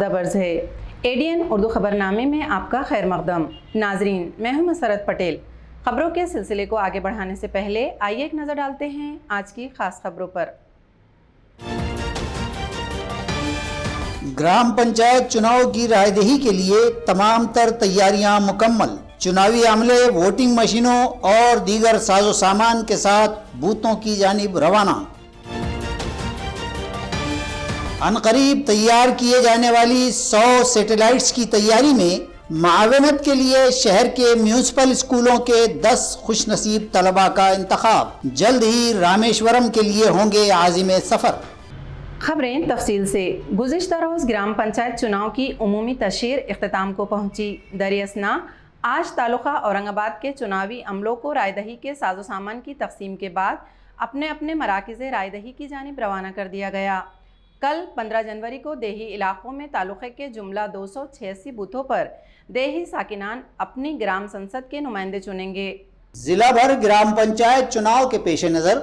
आदाब अर्ज़ है। एडीएन उर्दू खबरनामे में आपका खैर मक़दम। नाजरीन, मैं हूं मसरत पटेल। खबरों के सिलसिले को आगे बढ़ाने से पहले आइए एक नज़र डालते हैं आज की खास खबरों पर। ग्राम पंचायत चुनाव की रायदही के लिए तमाम तर तैयारियां मुकम्मल। चुनावी अमले वोटिंग मशीनों और दीगर साजो सामान के साथ बूथों की जानिब रवाना। अनकरीब तैयार किए जाने वाली 100 सैटेलाइट्स की तैयारी में मावनत के लिए शहर के म्यूनिसिपल स्कूलों के 10 खुशनसीब तलबा का इंतखाब। जल्द ही रामेश्वरम के लिए होंगे आज़िम सफ़र। खबरें तफसील से। गुज़िश्ता रोज़ ग्राम पंचायत चुनाव की उमूमी तशहीर इख्तिताम को पहुंची। दरियासना आज तालुका औरंगाबाद के चुनावी अमलों को रायदही के साजो सामान की तकसीम के बाद अपने अपने मराकिज़ रायदही की जानिब रवाना कर दिया गया। कल 15 जनवरी को देही इलाकों में तालुक़े के जुमला 286 बूथों पर देही साकिनान अपनी ग्राम संसद के नुमाइंदे चुनेंगे। जिला भर ग्राम पंचायत चुनाव के पेश नज़र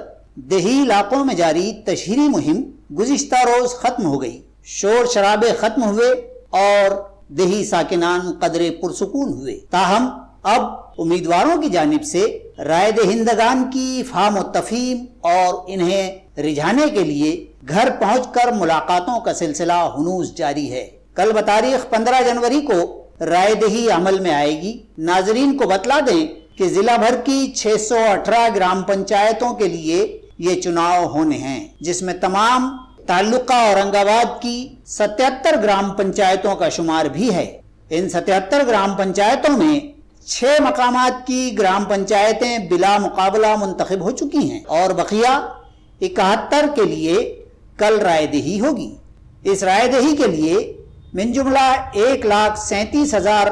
देही इलाकों में जारी तशहीरी मुहिम गुज़िश्ता रोज खत्म हो गई। शोर शराबे खत्म हुए और देही साकिनान कदरे पुरसुकून हुए। ताहम अब उम्मीदवारों की जानिब से राय दहिंदगान की फाम व तफहीम और इन्हें रिझाने के लिए घर पहुंचकर मुलाकातों का सिलसिला हुनूस जारी है। कल बतारीख 15 जनवरी को रायदही अमल में आएगी। नाजरीन को बतला दें कि जिला भर की 618 ग्राम पंचायतों के लिए ये चुनाव होने हैं, जिसमें तमाम ताल्लुका औरंगाबाद की 77 ग्राम पंचायतों का शुमार भी है। इन 77 ग्राम पंचायतों में 6 मकामात की ग्राम पंचायतें बिला मुकाबला मुंतखब हो चुकी हैं और बकिया 71 के लिए कल रायदही होगी। इस रायदही के लिए मिन जुमला 1,37,000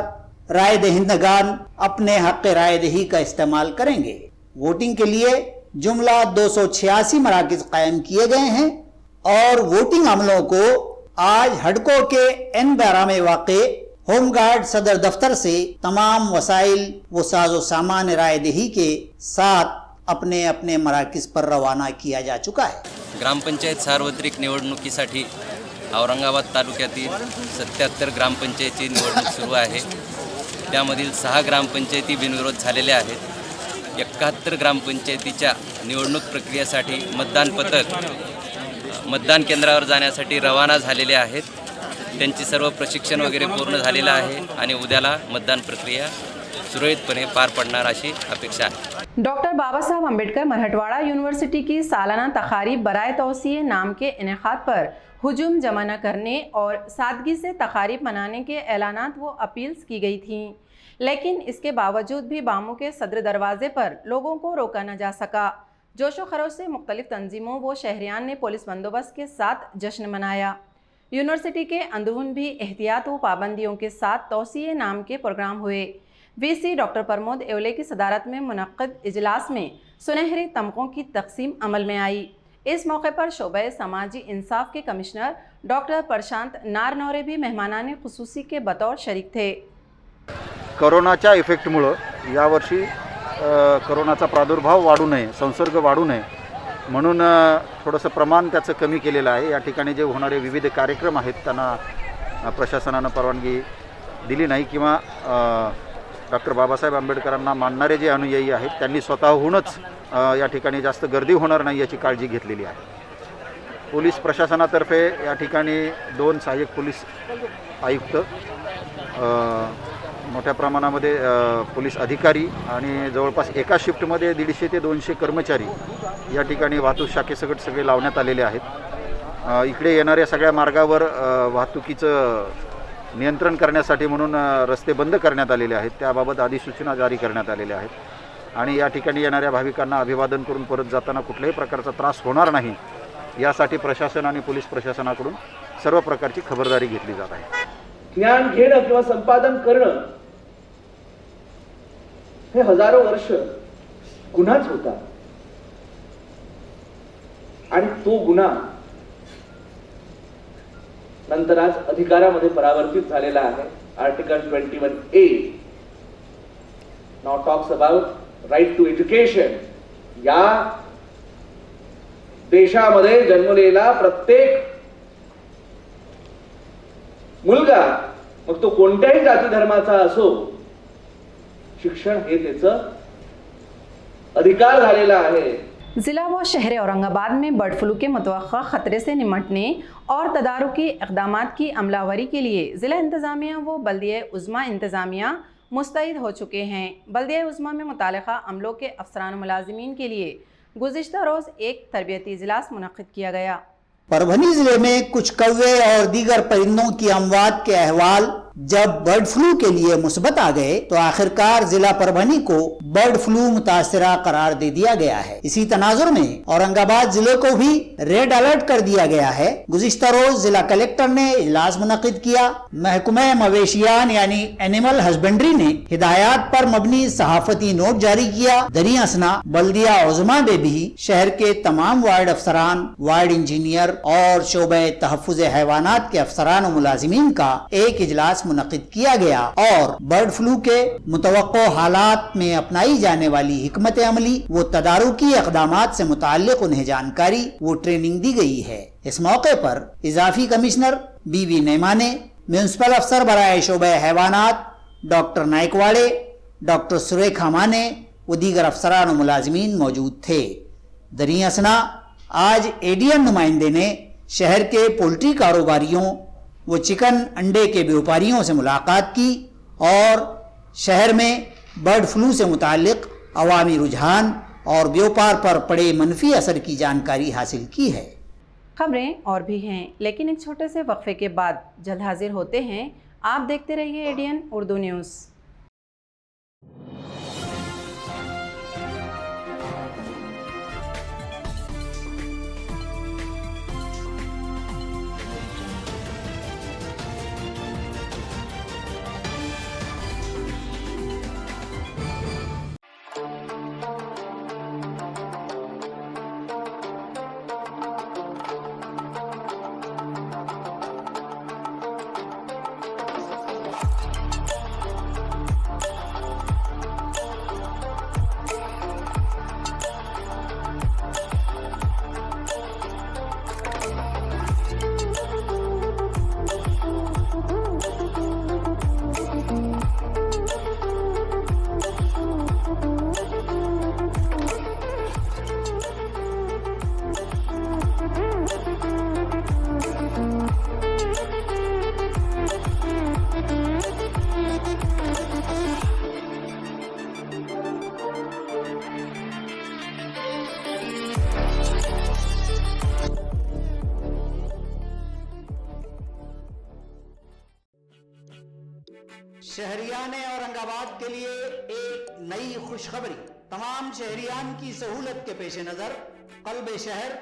राय दहिंदगान अपने हक रायदही का इस्तेमाल करेंगे। वोटिंग के लिए जुमला 286 मराकिज कायम किए गए हैं और वोटिंग अमलों को आज हडको के N12 में वाक़े होमगार्ड सदर दफ्तर से तमाम वसाइल व साजो सामान रायदही के साथ अपने अपने मराकिज पर रवाना किया जा चुका है। ग्रामपंचायत सार्वत्रिक निवडणुकीसाठी औरंगाबाद तालुक्यातील 77 ग्रामपंचायती निवडणूक सुरू आहे। त्यामधील 6 ग्रामपंचायती बिनविरोध झालेल्या आहेत। 71 ग्रामपंचायतीच्या निवडणूक प्रक्रियेसाठी मतदान पथक मतदान केंद्रावर जाण्यासाठी रवाना झालेले आहेत। त्यांची सर्व प्रशिक्षण वगैरे पूर्ण झालेलं आहे आणि उद्याला मतदान प्रक्रिया सुरळीतपणे पार पडणार अशी अपेक्षा आहे। डॉक्टर बाबा साहब अम्बेडकर मराठवाड़ा यूनिवर्सिटी की सालाना तकारीब बराए तौसीए नाम के इनेकाद पर हुजूम जमा न करने और सादगी से तकारीब मनाने के ऐलानात व अपील्स की गई थीं, लेकिन इसके बावजूद भी बामू के सदर दरवाजे पर लोगों को रोका न जा सका। जोशो खरोश से मुख्तलिफ तंजीमों व शहरियान ने पुलिस बंदोबस्त के साथ जश्न मनाया। यूनिवर्सिटी के अंदरून भी एहतियात व पाबंदियों के साथ तौसीए नाम के प्रोग्राम हुए। वीसी डॉक्टर प्रमोद एवले की सदारत में मुनक्किद इजलास में सुनहरे तमकों की तकसीम अमल में आई। इस मौके पर शोबे समाजी इंसाफ के कमिश्नर डॉक्टर प्रशांत नारनौरे भी मेहमानाने खुसूसी के बतौर शरीक थे। कोरोनाच्या इफेक्टमुळं यावर्षी कोरोनाचा प्रादुर्भाव वाढू नये, संसर्ग वाढू नये म्हणून थोडंसं प्रमाण त्याचं कमी केलेलं आहे। या ठिकाणी जे होणारे विविध कार्यक्रम आहेत त्यांना प्रशासनानं परवानगी दिली नाही किंवा डॉक्टर बाबासाहेब आंबेडकरांना मानणारे जे अनुयायी आहेत त्यांनी स्वतःहूनच या ठिकाणी जास्त गर्दी होणार नाही याची काळजी घेतलेली आहे। पोलीस प्रशासनातर्फे या ठिकाणी 2 सहाय्यक पोलीस आयुक्त, मोठ्या प्रमाणामध्ये पोलीस अधिकारी आणि जवळपास एका शिफ्टमध्ये 150 ते 200 कर्मचारी या ठिकाणी वाहतूक शाखेसकट सगळे लावण्यात आलेले आहेत। इकडे येणाऱ्या सगळ्या मार्गावर वाहतुकीचं नियंत्रण करण्यासाठी म्हणून रस्ते बंद करण्यात आलेले आहेत। त्याबाबत अधिसूचना जारी करण्यात आलेल्या आहेत आणि या ठिकाणी येणाऱ्या भाविकांना अभिवादन करून परत जाताना कुठल्याही प्रकारचा त्रास होणार नाही यासाठी प्रशासन आणि पोलीस प्रशासनाकडून सर्व प्रकारची खबरदारी घेतली जात आहे। ज्ञान घेणं किंवा संपादन करणं हे हजारो वर्ष गुन्हाच होता आणि तो गुन्हा नंतर आज अधिकारामध्ये परावर्तित झालेला आहे। Article 21A now talks about right to education. या देशामध्ये जन्मलेला प्रत्येक मुलगा मग तो कोणत्याही जाती धर्माचा असो, शिक्षण हे त्याचं अधिकार झालेला आहे। जिला व शहर औरंगाबाद में बर्ड फ्लू के मुतवक्का खतरे से निमटने और तदारुकी इक़दामात की अमलावरी के लिए ज़िला इंतज़ामिया व बल्दिया उज़्मा इंतज़ामिया मुस्तैद हो चुके हैं। बल्दिया उज़्मा में मुतालिका अमलों के अफसरान मुलाजिमीन के लिए गुज़िश्ता रोज़ एक तरबियती इजलास मुनक़्क़िद किया गया। परभनी जिले में कुछ कौवे और दीगर परिंदों की अमवात के अहवाल जब बर्ड फ्लू के लिए मुस्बत आ गए तो आखिरकार जिला परभनी को बर्ड फ्लू मुतासरा करार दे दिया गया है। इसी तनाजुर में औरंगाबाद जिले को भी रेड अलर्ट कर दिया गया है। गुज़िश्ता रोज जिला कलेक्टर ने इजलास मुनक़्क़िद किया। महकमे मवेशियान यानी एनिमल हस्बेंड्री ने हिदायत पर मबनी सहाफती नोट जारी किया। दरिया असना बल्दिया उज़्मा में भी शहर के तमाम वार्ड अफसरान, वार्ड इंजीनियर और शोबे तहफ़्फ़ुज़ हैवानात के अफसरान और मुलाजिमीन का एक इजलास मुनक़्क़िद किया गया और बर्ड फ्लू के मुतवक्को हालात में अपनाई जाने वाली हिकमत अमली वो तदारुकी इक़दामात से मुताल्लिक़ उन्हें जानकारी वो ट्रेनिंग दी गई है। इस मौके पर इजाफी कमिश्नर बीवी नैमा ने, म्यूनसिपल अफसर बराए शोबे हैवानात डॉक्टर नाइकवाड़े, डॉक्टर सुरेखा माने व दीगर अफसरान और मुलाजिमीन मौजूद थे। दरिया असना आज एडीएम नुमाइंदे ने शहर के पोल्ट्री कारोबारियों वो चिकन अंडे के व्यापारियों से मुलाकात की और शहर में बर्ड फ्लू से मुताल्लिक़ अवामी रुझान और व्यापार पर पड़े मनफी असर की जानकारी हासिल की है। खबरें और भी हैं, लेकिन एक छोटे से वक्फे के बाद जल्द हाजिर होते हैं। आप देखते रहिए एडीएन उर्दू न्यूज़। शहरियान औरंगाबाद के लिए एक नई खुशखबरी। तमाम शहरियान की सहूलत के पेश नजर कल्बे शहर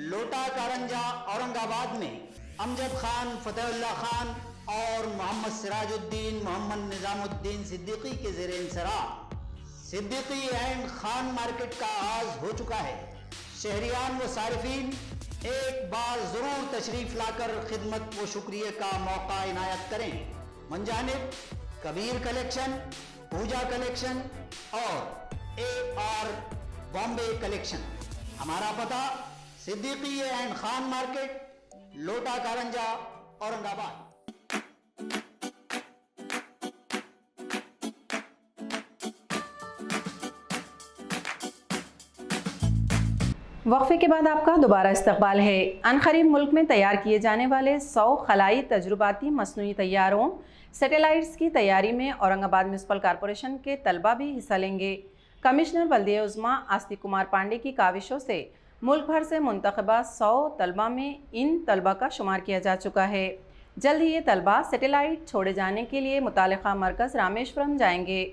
लोटा कारंजा औरंगाबाद में अमजद खान, फतेहुल्लाह खान और मोहम्मद सिराजुद्दीन, मोहम्मद निजामुद्दीन सिद्दीकी के ज़ेरे इंसराह सिद्दीकी एंड खान मार्केट का आगाज हो चुका है। शहरियान व सारिफीन एक बार जरूर तशरीफ लाकर खिदमत व शुक्रिया का मौका इनायत करें। मंजानिब कबीर कलेक्शन, पूजा कलेक्शन और AR बॉम्बे कलेक्शन। हमारा पता सिद्दीकी एंड खान मार्केट, लोटा कारंजा, औरंगाबाद। वक्फे के बाद आपका दोबारा इस्तकबाल है। अनकरीब मुल्क में तैयार किए जाने वाले 100 खलाई तजुर्बाती मसनूई तैयारों सैटेलाइट्स की तैयारी में औरंगाबाद म्यूनसिपल कॉरपोरेशन के तलबा भी हिस्सा लेंगे। कमिश्नर बल्दिया उज़्मा आस्तिक कुमार पांडे की काविशों से मुल्क भर से मुंतखबा 100 तलबा में इन तलबा का शुमार किया जा चुका है। जल्द ही ये तलबा सैटेलाइट छोड़े जाने के लिए मुतालिका मरकज़ रामेश्वरम जाएंगे।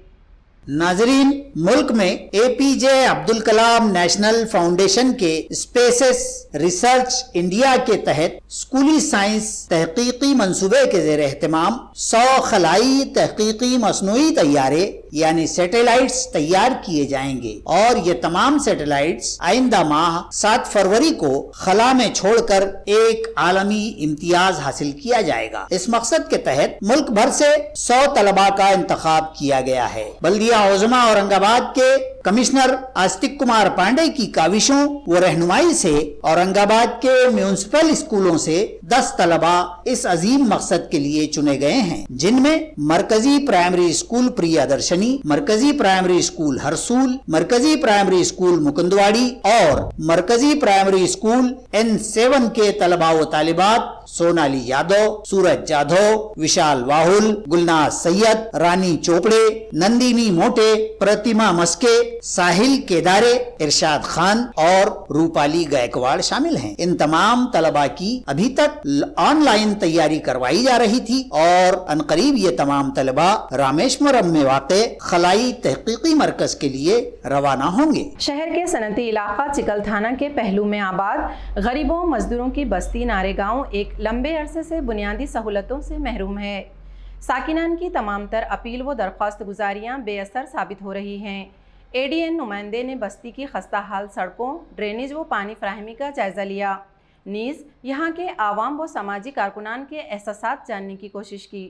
नाजरीन, मुल्क में APJ Abdul Kalam national foundation के स्पेसेस रिसर्च इंडिया के तहत स्कूली साइंस तहकीकी मंसूबे के ज़ेरे एहतमाम 100 खलाई तहकीकी मसनूई तैयारे यानी सैटेलाइट्स तैयार किए जाएंगे और ये तमाम सैटेलाइट्स आइंदा माह 7 फरवरी को खला में छोड़कर एक आलमी इम्तियाज हासिल किया जाएगा। इस मकसद के तहत मुल्क भर से 100 तलबा का इंतखाब किया गया है। बल्दिया उज़्मा औरंगाबाद के कमिश्नर आस्तिक कुमार पांडे की काविशों व रहनुमाई से औरंगाबाद के म्यूनिसिपल स्कूलों से 10 तलबा इस अजीम मकसद के लिए चुने गए हैं, जिनमें मरकजी प्राइमरी स्कूल प्रियदर्शनी, मरकजी प्राइमरी स्कूल हरसूल, मरकजी प्राइमरी स्कूल मुकुंदवाड़ी और मरकजी प्राइमरी स्कूल N7 के तलबा व तालिबात सोनाली यादव, सूरज जाधव, विशाल वाहुल, गुलनाज सैयद, रानी चोपड़े, नंदिनी मोटे, प्रतिमा मस्के, साहिल केदारे, इरशाद खान और रूपाली गायकवाड़ शामिल हैं। इन तमाम तलबा की अभी तक ऑनलाइन तैयारी करवाई जा रही थी और अनकरीब ये तमाम तलबा रामेश्वरम में वाक़े खलाई तहकीकी मरकज के लिए रवाना होंगे। शहर के सनती इलाका चिकल थाना के पहलू में आबाद गरीबों मजदूरों की बस्ती नारेगांव एक लंबे अरसे से बुनियादी सहूलतों से महरूम है। साकिनान की तमाम तर अपील व दरख्वास्त गुजारियाँ बेअसर साबित हो रही हैं। ADN नुमाइंदे ने बस्ती की खस्ता हाल सड़कों, ड्रेनेज व पानी फराहमी का जायज़ा लिया। नीज़ यहाँ के आवाम व समाजी कारकुनान के एहसासात जानने की कोशिश की।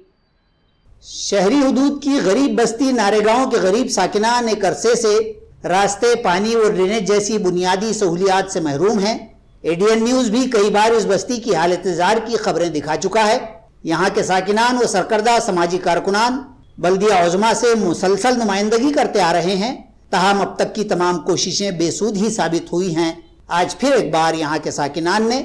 शहरी हुदूद की गरीब बस्ती नारेगांव के गरीब साकिनान एक अरसे से रास्ते, पानी और ड्रेनेज जैसी बुनियादी सहूलियात से महरूम हैं। ADN न्यूज़ भी कई बार इस बस्ती की हालत जार की खबरें दिखा चुका है। यहाँ के साकिनान व सरकर्दा समाजी कारकुनान बल्दिया उज़्मा से मुसलसल नुमाइंदगी करते आ रहे हैं, ताहम अब तक की तमाम कोशिशें बेसूद ही साबित हुई हैं। आज फिर एक बार यहाँ के साकिनान ने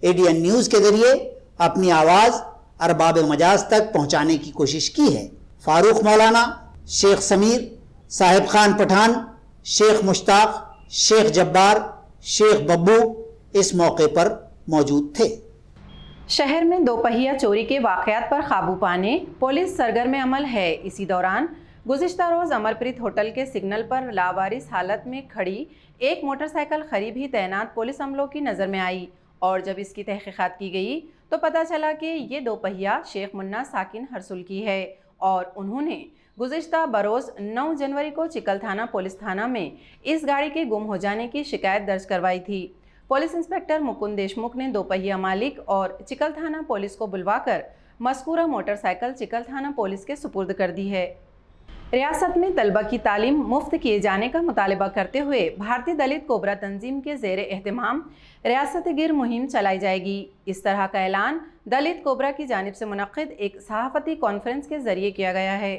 ADN न्यूज़ के जरिए अपनी आवाज़ अरबाब मजाज तक पहुँचाने की कोशिश की है। फारूक मौलाना, शेख समीर, साहिब खान पठान, शेख मुश्ताक, शेख जब्बार, शेख बब्बू इस मौके पर मौजूद थे। शहर में दोपहिया चोरी के वाक़यात पर काबू पाने पुलिस सरगर्म अमल है। इसी दौरान गुज़िश्ता रोज़ अमरप्रीत होटल के सिग्नल पर लावारिस हालत में खड़ी एक मोटरसाइकिल करीब ही तैनात पुलिस अमलों की नज़र में आई और जब इसकी तहकीकात की गई तो पता चला कि ये दोपहिया शेख मुन्ना साकिन हरसुल की है और उन्होंने गुज़िश्ता बरोज़ 9 जनवरी को चिकल थाना पुलिस थाना में इस गाड़ी के गुम हो जाने की शिकायत दर्ज करवाई थी। पुलिस इंस्पेक्टर मुकुंद देशमुख ने दोपहिया मालिक और चिकल थाना पुलिस को बुलवाकर मज़कूरा मोटरसाइकिल चिकल थाना पुलिस के सुपुर्द कर दी है। रियासत में तलबा की तालीम मुफ्त किए जाने का मुतालबा करते हुए भारतीय दलित कोबरा तंजीम के ज़ेर एहतमाम रियासत गिर मुहिम चलाई जाएगी। इस तरह का ऐलान दलित कोबरा की जानिब से मुनक्किद एक सहाफ़ती कॉन्फ्रेंस के ज़रिए किया गया है।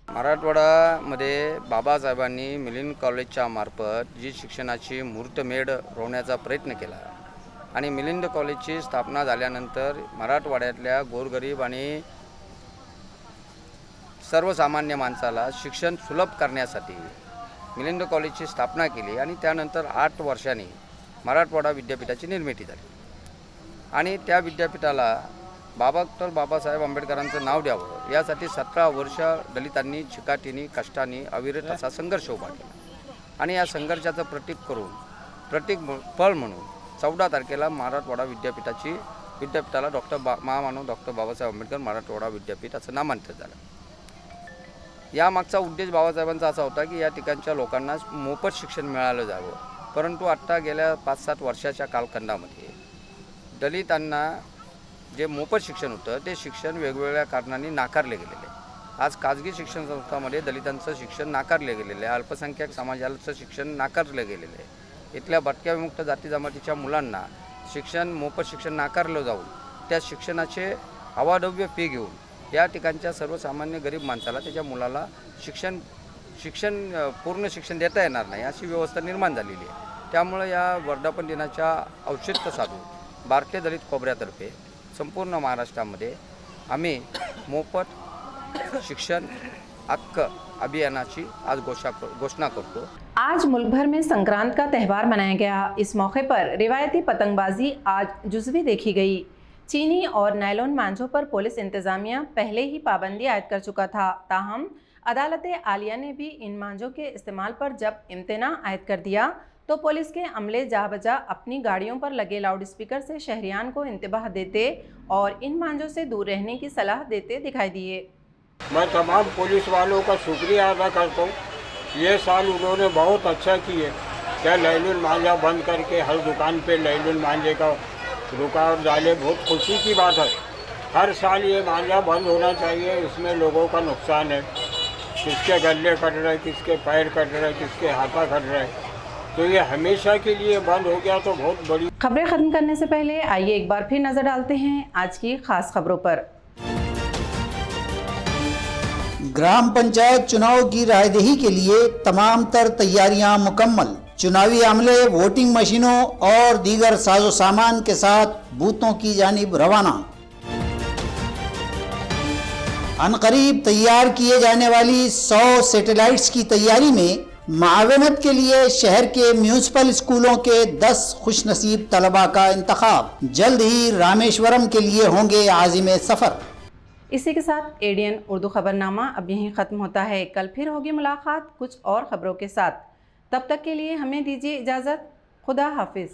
मराठवाडामध्ये बाबासाहेबांनी मिलिंद कॉलेजच्या मार्फत जी शिक्षणाची मुहूर्तमेढ रोवण्याचा प्रयत्न केला आणि मिलिंद कॉलेजची स्थापना झाल्यानंतर मराठवाड्यातल्या गोरगरीब आणि सर्वसामान्य माणसाला शिक्षण सुलभ करण्यासाठी मिलिंद कॉलेजची स्थापना केली आणि त्यानंतर 8 वर्षांनी मराठवाडा विद्यापीठाची निर्मिती झाली आणि त्या विद्यापीठाला डॉक्टर बाबासाहेब आंबेडकरांचं नाव द्यावं यासाठी 17 वर्ष दलितांनी चिकाटीने कष्टाने अविरत असा संघर्ष उभा केला आणि या संघर्षाचं प्रतीक फळ म्हणून 14 तारखेला मराठवाडा विद्यापीठाला महामानव डॉक्टर बाबासाहेब आंबेडकर मराठवाडा विद्यापीठ असं नामांकित झालं। यामागचा उद्देश बाबासाहेबांचा असा होता की या ठिकाणच्या लोकांना मोफत शिक्षण मिळालं जावं, परंतु आत्ता गेल्या 5-7 वर्षाच्या कालखंडामध्ये दलितांना जे मोफत शिक्षण होतं ते शिक्षण वेगवेगळ्या कारणांनी नाकारले गेलेले आहे। आज खाजगी शिक्षण संस्थांमध्ये दलितांचं शिक्षण नाकारले गेलेलं आहे, अल्पसंख्याक समाजाचं शिक्षण नाकारलं गेलेलं आहे। इथल्या भटक्या विमुक्त जाती जमातीच्या मुलांना मोफत शिक्षण नाकारलं जाऊन त्या शिक्षणाचे अवाढव्य फी घेऊन या ठिकाणच्या सर्वसामान्य गरीब माणसाला त्याच्या मुलाला पूर्ण शिक्षण देता येणार नाही अशी व्यवस्था निर्माण झालेली आहे। त्यामुळे या वर्धापन दिनाच्या औचित्य साधून भारतीय दलित कोबऱ्यातर्फे संपूर्ण महाराष्ट्रामध्ये आम्ही मोफत शिक्षण हक्क अभियानाची आज घोषणा करतो। आज मुल्क भर में संक्रांत का त्यौहार मनाया गया। इस मौके पर रिवायती पतंगबाजी आज जुज़वी देखी गई। चीनी और नायलॉन मांझों पर पुलिस इंतजामिया पहले ही पाबंदी आयद कर चुका था, ताहम अदालत आलिया ने भी इन मांझों के इस्तेमाल पर जब इम्तना आयद कर दिया तो पुलिस के अमले जहाँ अपनी गाड़ियों पर लगे लाउड स्पीकर से शहरियान को इंतबाह देते और इन मांझों से दूर रहने की सलाह देते दिखाई दिए। मैं तमाम पुलिस वालों का शुक्रिया अदा करता हूँ। ये साल उन्होंने बहुत अच्छा किए, क्या लैलुन मांझा बंद करके हर दुकान पे लैलुन मांझे का रुकावट डाले, बहुत खुशी की बात है। हर साल ये मांझा बंद होना चाहिए, इसमें लोगों का नुकसान है। किसके गले कट रहे, किसके पैर कट रहे, किसके हाथा कट रहे। तो ये हमेशा के लिए बंद हो गया तो बहुत बड़ी। खबरें खत्म करने से पहले आइए एक बार फिर नजर डालते हैं आज की खास खबरों पर। ग्राम पंचायत चुनाव की रायदही के लिए तमाम तर तैयारियां मुकम्मल। चुनावी अमले वोटिंग मशीनों और दीगर साजो सामान के साथ बूथों की जानिब रवाना। अनकरीब तैयार किए जाने वाली 100 सैटेलाइट्स की तैयारी में मावनत के लिए शहर के म्यूनिसिपल स्कूलों के 10 खुशनसीब तलबा का इंतखाब। जल्द ही रामेश्वरम के लिए होंगे आज़िम सफ़र। इसी के साथ एडीएन उर्दू खबरनामा अब यहीं ख़त्म होता है। कल फिर होगी मुलाकात कुछ और खबरों के साथ। तब तक के लिए हमें दीजिए इजाज़त। खुदा हाफिज़।